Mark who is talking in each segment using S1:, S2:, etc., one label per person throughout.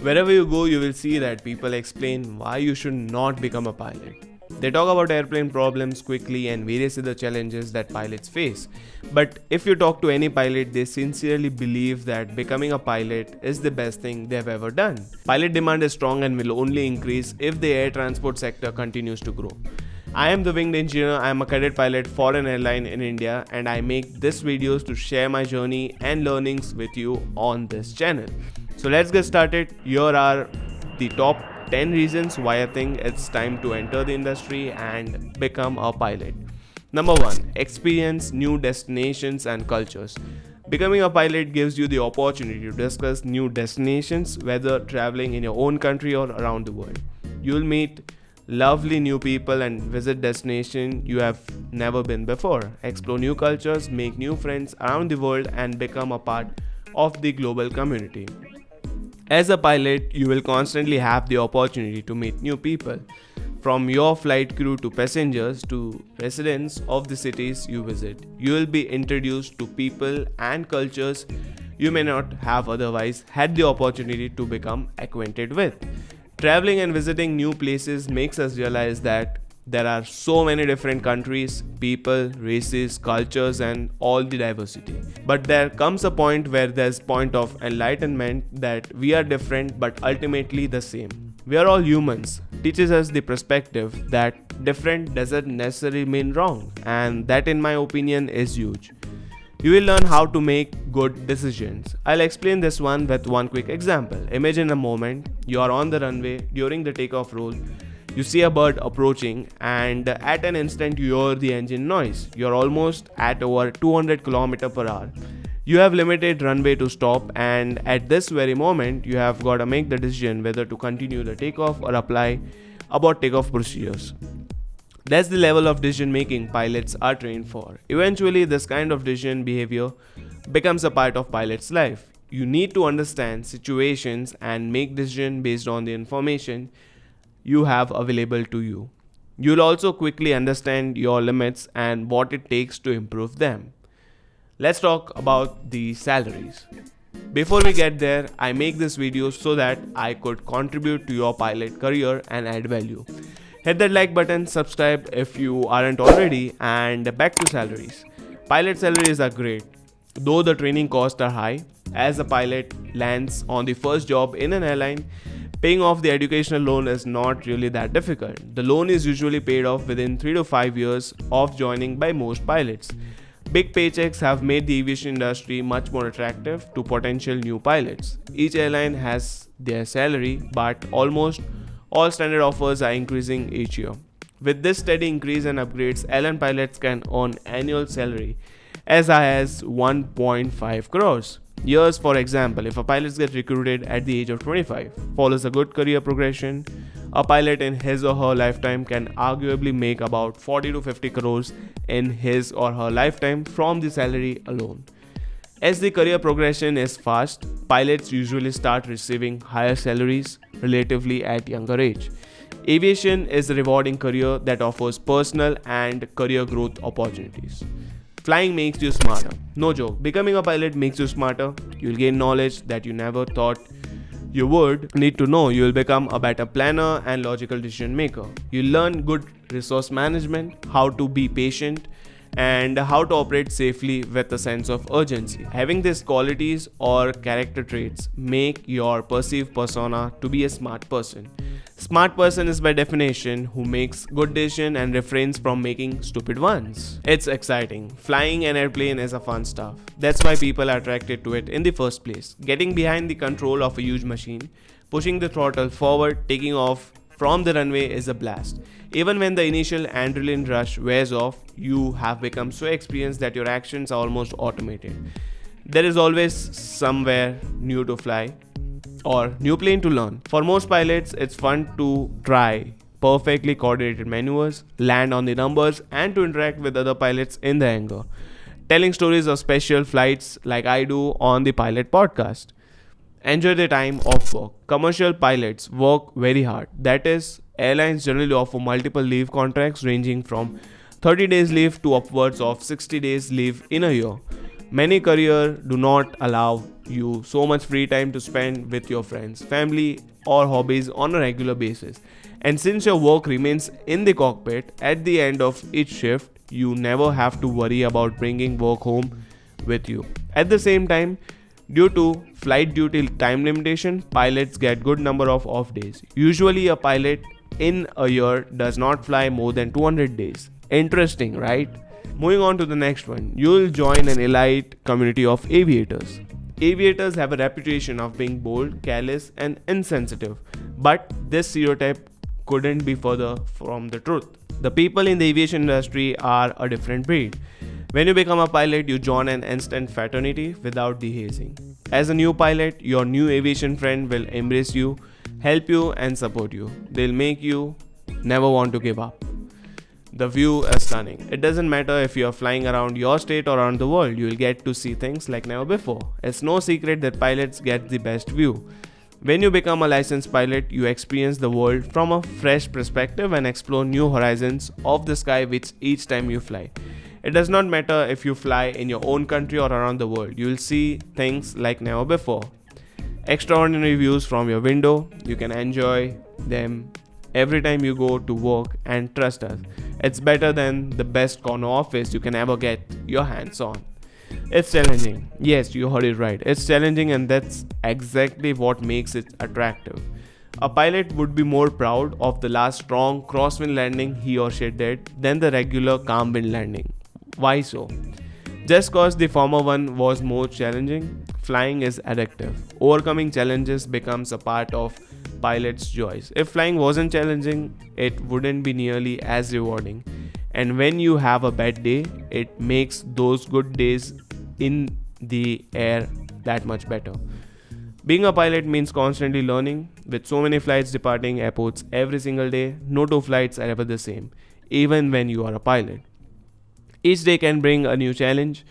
S1: Wherever you go, you will see that people explain why you should not become a pilot. They talk about airplane problems quickly and various other challenges that pilots face. But if you talk to any pilot, they sincerely believe that becoming a pilot is the best thing they've ever done. Pilot demand is strong and will only increase if the air transport sector continues to grow. I am the winged engineer. I am a cadet pilot for an airline in India, and I make these videos to share my journey and learnings with you on this channel. So let's get started. Here are the top 10 reasons why I think it's time to enter the industry and become a pilot. Number 1. Experience new destinations and cultures. Becoming a pilot gives you the opportunity to discuss new destinations, whether traveling in your own country or around the world. You'll meet lovely new people and visit destinations you have never been before. Explore new cultures, make new friends around the world, and become a part of the global community. As a pilot, you will constantly have the opportunity to meet new people, from your flight crew to passengers to residents of the cities you visit. You will be introduced to people and cultures you may not have otherwise had the opportunity to become acquainted with. Traveling and visiting new places makes us realize that there are so many different countries, people, races, cultures, and all the diversity. But there comes a point where there's point of enlightenment that we are different but ultimately the same. We are all humans. Teaches us the perspective that different doesn't necessarily mean wrong, and that in my opinion is huge. You will learn how to make good decisions. I'll explain this one with one quick example. Imagine a moment you are on the runway during the takeoff roll. You see a bird approaching, and at an instant you hear the engine noise. You're almost at over 200 km per hour. You have limited runway to stop, and at this very moment you have got to make the decision whether to continue the takeoff or apply about takeoff procedures. That's the level of decision making pilots are trained for. Eventually, this kind of decision behavior becomes a part of pilot's life. You need to understand situations and make decisions based on the information you have available to you. You'll also quickly understand your limits and what it takes to improve them. Let's talk about the salaries. Before we get there, I make this video so that I could contribute to your pilot career and add value. Hit that like button, subscribe if you aren't already, and back to salaries. Pilot salaries are great, though the training costs are high. As a pilot lands on the first job in an airline, paying off the educational loan is not really that difficult. The loan is usually paid off within 3 to 5 years of joining by most pilots. Big paychecks have made the aviation industry much more attractive to potential new pilots. Each airline has their salary, but almost all standard offers are increasing each year. With this steady increase and upgrades, airline pilots can earn annual salary as high as 1.5 crores. Years, for example, if a pilot gets recruited at the age of 25, follows a good career progression, a pilot in his or her lifetime can arguably make about 40 to 50 crores in his or her lifetime from the salary alone. As the career progression is fast, pilots usually start receiving higher salaries relatively at younger age. Aviation is a rewarding career that offers personal and career growth opportunities. Flying makes you smarter. No joke, becoming a pilot makes you smarter. You'll gain knowledge that you never thought you would need to know. You'll become a better planner and logical decision maker. You'll learn good resource management, how to be patient, and how to operate safely with a sense of urgency. Having these qualities or character traits make your perceived persona to be a smart person. Smart person is by definition who makes good decisions and refrains from making stupid ones. It's exciting. Flying an airplane is a fun stuff. That's why people are attracted to it in the first place. Getting behind the control of a huge machine, pushing the throttle forward, taking off from the runway is a blast. Even when the initial adrenaline rush wears off, you have become so experienced that your actions are almost automated. There is always somewhere new to fly or new plane to learn. For most pilots, it's fun to try perfectly coordinated maneuvers, land on the numbers, and to interact with other pilots in the hangar, telling stories of special flights like I do on the Pilot Podcast. Enjoy the time off work. Commercial pilots work very hard. That is, airlines generally offer multiple leave contracts ranging from 30 days leave to upwards of 60 days leave in a year. Many careers do not allow you so much free time to spend with your friends, family, or hobbies on a regular basis. And since your work remains in the cockpit, at the end of each shift, you never have to worry about bringing work home with you. At the same time, due to flight duty time limitation, pilots get good number of off days. Usually a pilot in a year does not fly more than 200 days. Interesting, right? Moving on to the next one, you will join an elite community of aviators. Aviators have a reputation of being bold, careless, and insensitive, but this stereotype couldn't be further from the truth. The people in the aviation industry are a different breed. When you become a pilot, you join an instant fraternity without the hazing. As a new pilot, your new aviation friend will embrace you, help you, and support you. They'll make you never want to give up. The view is stunning. It doesn't matter if you're flying around your state or around the world, you'll get to see things like never before. It's no secret that pilots get the best view. When you become a licensed pilot, you experience the world from a fresh perspective and explore new horizons of the sky with each time you fly. It does not matter if you fly in your own country or around the world, you will see things like never before. Extraordinary views from your window, you can enjoy them every time you go to work, and trust us, it's better than the best corner office you can ever get your hands on. It's challenging. Yes, you heard it right. It's challenging, and that's exactly what makes it attractive. A pilot would be more proud of the last strong crosswind landing he or she did than the regular calm wind landing. Why so? Just cause the former one was more challenging, flying is addictive. Overcoming challenges becomes a part of pilot's joys. If flying wasn't challenging, it wouldn't be nearly as rewarding. And when you have a bad day, it makes those good days in the air that much better. Being a pilot means constantly learning. With so many flights departing airports every single day, no two flights are ever the same, even when you are a pilot. Each day can bring a new challenge,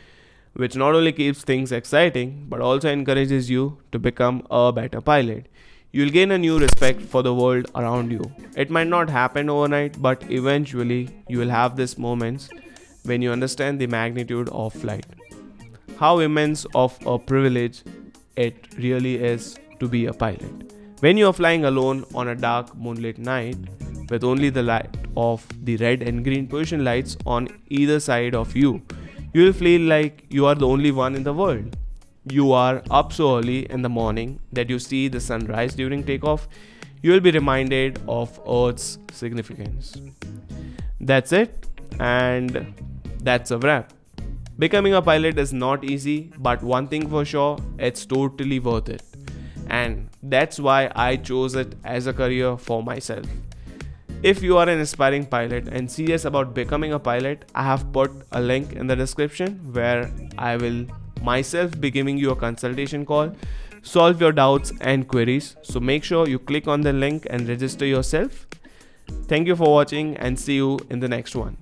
S1: which not only keeps things exciting, but also encourages you to become a better pilot. You'll gain a new respect for the world around you. It might not happen overnight, but eventually you will have these moments when you understand the magnitude of flight. How immense of a privilege it really is to be a pilot. When you are flying alone on a dark moonlit night with only the light of the red and green position lights on either side of you, you will feel like you are the only one in the world. You are up so early in the morning that you see the sunrise during takeoff. You will be reminded of Earth's significance. That's it, and that's a wrap. Becoming a pilot is not easy, but one thing for sure, it's totally worth it. And that's why I chose it as a career for myself. If you are an aspiring pilot and serious about becoming a pilot, I have put a link in the description where I will myself be giving you a consultation call, solve your doubts and queries. So make sure you click on the link and register yourself. Thank you for watching, and see you in the next one.